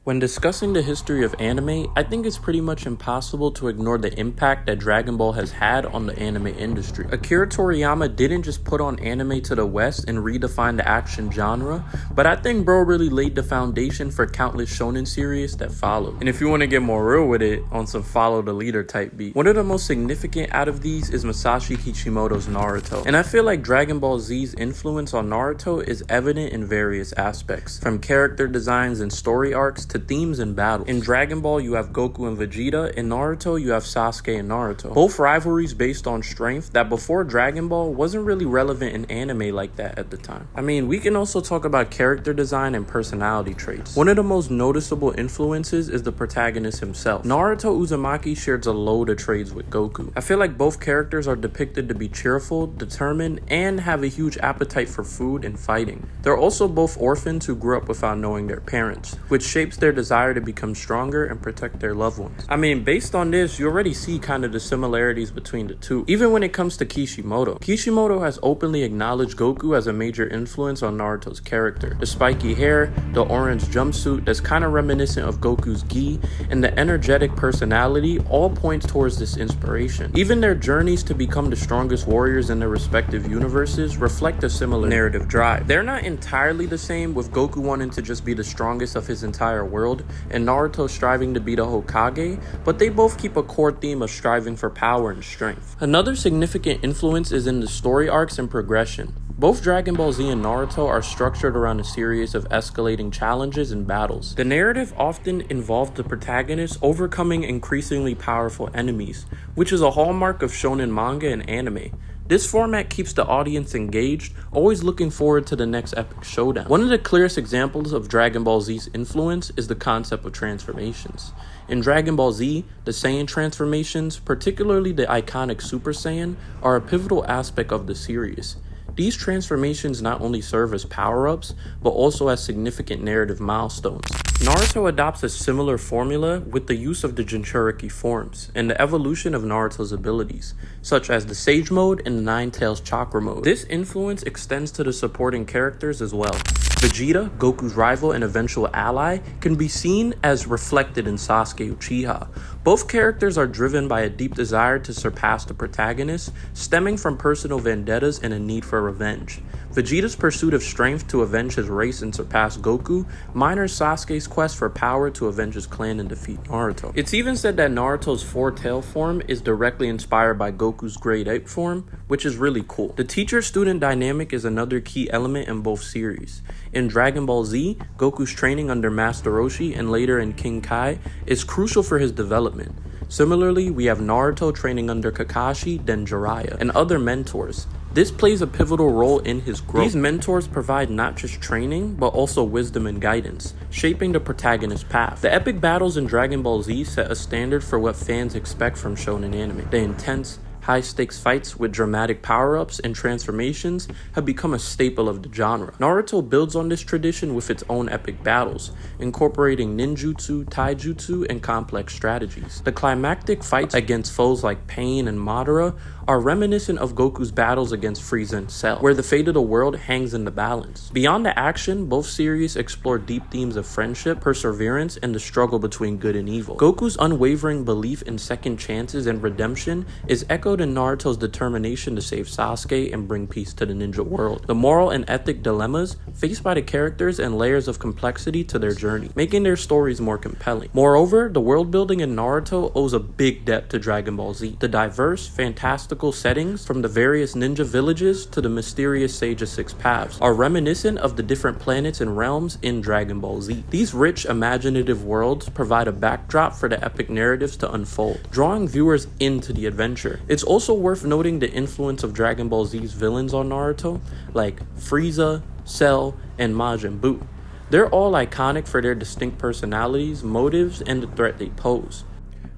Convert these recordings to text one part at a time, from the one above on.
When discussing the history of anime, I think it's pretty much impossible to ignore the impact that Dragon Ball has had on the anime industry. Akira Toriyama didn't just put on anime to the West and redefine the action genre, but I think bro really laid the foundation for countless shonen series that followed. And if you want to get more real with it, on some follow the leader type beat. One of the most significant out of these is Masashi Kishimoto's Naruto. And I feel like Dragon Ball Z's influence on Naruto is evident in various aspects, from character designs and story arcs to themes and battles. In Dragon Ball, you have Goku and Vegeta. In Naruto, you have Sasuke and Naruto. Both rivalries based on strength that before Dragon Ball wasn't really relevant in anime like that at the time. I mean, we can also talk about character design and personality traits. One of the most noticeable influences is the protagonist himself. Naruto Uzumaki shares a load of traits with Goku. I feel like both characters are depicted to be cheerful, determined, and have a huge appetite for food and fighting. They're also both orphans who grew up without knowing their parents, which shapes their desire to become stronger and protect their loved ones. I mean, based on this, you already see kind of the similarities between the two. Even when it comes to Kishimoto. Kishimoto has openly acknowledged Goku as a major influence on Naruto's character. The spiky hair, the orange jumpsuit that's kind of reminiscent of Goku's gi, and the energetic personality all points towards this inspiration. Even their journeys to become the strongest warriors in their respective universes reflect a similar narrative drive. They're not entirely the same, with Goku wanting to just be the strongest of his entire world and Naruto striving to be the Hokage, but they both keep a core theme of striving for power and strength. Another significant influence is in the story arcs and progression. Both Dragon Ball Z and Naruto are structured around a series of escalating challenges and battles. The narrative often involved the protagonist overcoming increasingly powerful enemies, which is a hallmark of shonen manga and anime. This format keeps the audience engaged, always looking forward to the next epic showdown. One of the clearest examples of Dragon Ball Z's influence is the concept of transformations. In Dragon Ball Z, the Saiyan transformations, particularly the iconic Super Saiyan, are a pivotal aspect of the series. These transformations not only serve as power-ups, but also as significant narrative milestones. Naruto adopts a similar formula with the use of the Jinchuriki forms and the evolution of Naruto's abilities, such as the Sage Mode and the Nine Tails Chakra Mode. This influence extends to the supporting characters as well. Vegeta, Goku's rival and eventual ally, can be seen as reflected in Sasuke Uchiha. Both characters are driven by a deep desire to surpass the protagonist, stemming from personal vendettas and a need for revenge. Vegeta's pursuit of strength to avenge his race and surpass Goku mirrors Sasuke's quest for power to avenge his clan and defeat Naruto. It's even said that Naruto's four-tail form is directly inspired by Goku's grade 8 form, which is really cool. The teacher-student dynamic is another key element in both series. In Dragon Ball Z, Goku's training under Master Roshi and later in King Kai is crucial for his development. Similarly, we have Naruto training under Kakashi, then Jiraiya, and other mentors. This plays a pivotal role in his growth. These mentors provide not just training, but also wisdom and guidance, shaping the protagonist's path. The epic battles in Dragon Ball Z set a standard for what fans expect from shonen anime. The intense, high-stakes fights with dramatic power-ups and transformations have become a staple of the genre. Naruto builds on this tradition with its own epic battles, incorporating ninjutsu, taijutsu, and complex strategies. The climactic fights against foes like Pain and Madara are reminiscent of Goku's battles against Frieza and Cell, where the fate of the world hangs in the balance. Beyond the action, both series explore deep themes of friendship, perseverance, and the struggle between good and evil. Goku's unwavering belief in second chances and redemption is echoed in Naruto's determination to save Sasuke and bring peace to the ninja world. The moral and ethic dilemmas faced by the characters and layers of complexity to their journey, making their stories more compelling. Moreover, the world building in Naruto owes a big debt to Dragon Ball Z. The diverse, fantastical settings, from the various ninja villages to the mysterious Sage of Six Paths, are reminiscent of the different planets and realms in Dragon Ball Z. These rich, imaginative worlds provide a backdrop for the epic narratives to unfold, drawing viewers into the adventure. It's also worth noting the influence of Dragon Ball Z's villains on Naruto, like Frieza, Cell, and Majin Buu. They're all iconic for their distinct personalities, motives, and the threat they pose.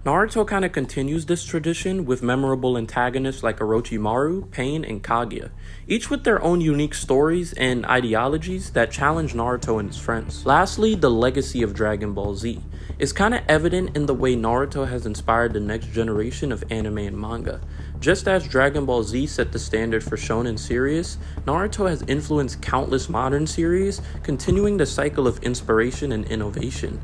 Naruto kind of continues this tradition with memorable antagonists like Orochimaru, Pain, and Kaguya, each with their own unique stories and ideologies that challenge Naruto and his friends. Lastly, the legacy of Dragon Ball Z is kind of evident in the way Naruto has inspired the next generation of anime and manga. Just as Dragon Ball Z set the standard for shonen series, Naruto has influenced countless modern series, continuing the cycle of inspiration and innovation.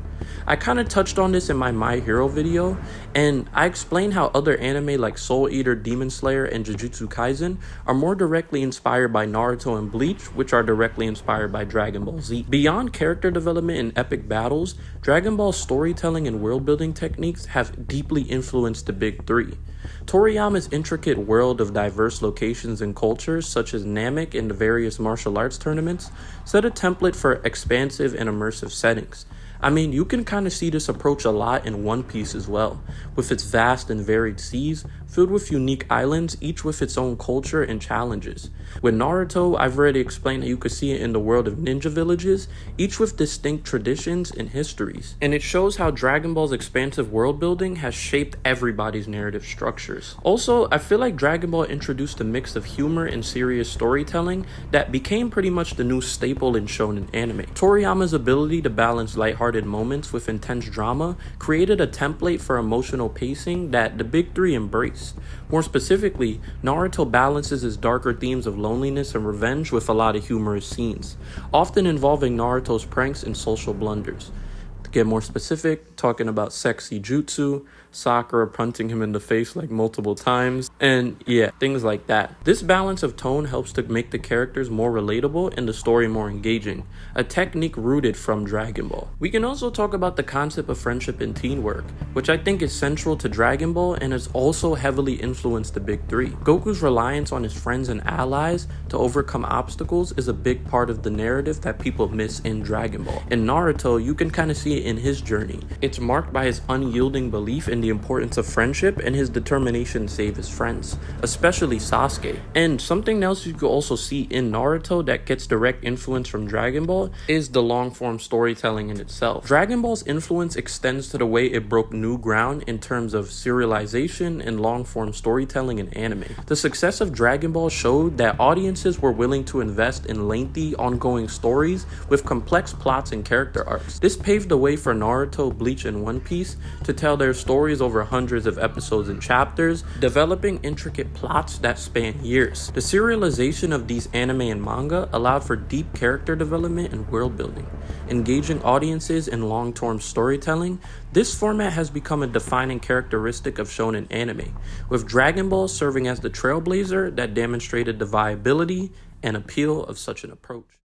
I kinda touched on this in my My Hero video, and I explained how other anime like Soul Eater, Demon Slayer, and Jujutsu Kaisen are more directly inspired by Naruto and Bleach, which are directly inspired by Dragon Ball Z. Beyond character development and epic battles, Dragon Ball's storytelling and world-building techniques have deeply influenced the big three. Toriyama's intricate world of diverse locations and cultures, such as Namek and the various martial arts tournaments, set a template for expansive and immersive settings. I mean, you can kind of see this approach a lot in One Piece as well, with its vast and varied seas, filled with unique islands, each with its own culture and challenges. With Naruto, I've already explained that you could see it in the world of ninja villages, each with distinct traditions and histories. And it shows how Dragon Ball's expansive world building has shaped everybody's narrative structures. Also, I feel like Dragon Ball introduced a mix of humor and serious storytelling that became pretty much the new staple in shonen anime. Toriyama's ability to balance lighthearted moments with intense drama created a template for emotional pacing that the big three embraced. More specifically, Naruto balances his darker themes of loneliness and revenge with a lot of humorous scenes, often involving Naruto's pranks and social blunders. To get more specific, talking about sexy jutsu, Sakura punching him in the face like multiple times, and yeah, things like that. This balance of tone helps to make the characters more relatable and the story more engaging, a technique rooted from Dragon Ball. We can also talk about the concept of friendship and teamwork, which I think is central to Dragon Ball and has also heavily influenced the big three. Goku's reliance on his friends and allies to overcome obstacles is a big part of the narrative that people miss in Dragon Ball. In Naruto, you can kind of see it in his journey. It's marked by his unyielding belief in the importance of friendship and his determination to save his friends, especially Sasuke. And something else you could also see in Naruto that gets direct influence from Dragon Ball is the long-form storytelling in itself. Dragon Ball's influence extends to the way it broke new ground in terms of serialization and long-form storytelling in anime. The success of Dragon Ball showed that audiences were willing to invest in lengthy, ongoing stories with complex plots and character arcs. This paved the way for Naruto, Bleach, and One Piece to tell their stories over hundreds of episodes and chapters, developing intricate plots that span years. The serialization of these anime and manga allowed for deep character development and world building, engaging audiences in long-term storytelling. This format has become a defining characteristic of shonen anime, with Dragon Ball serving as the trailblazer that demonstrated the viability and appeal of such an approach.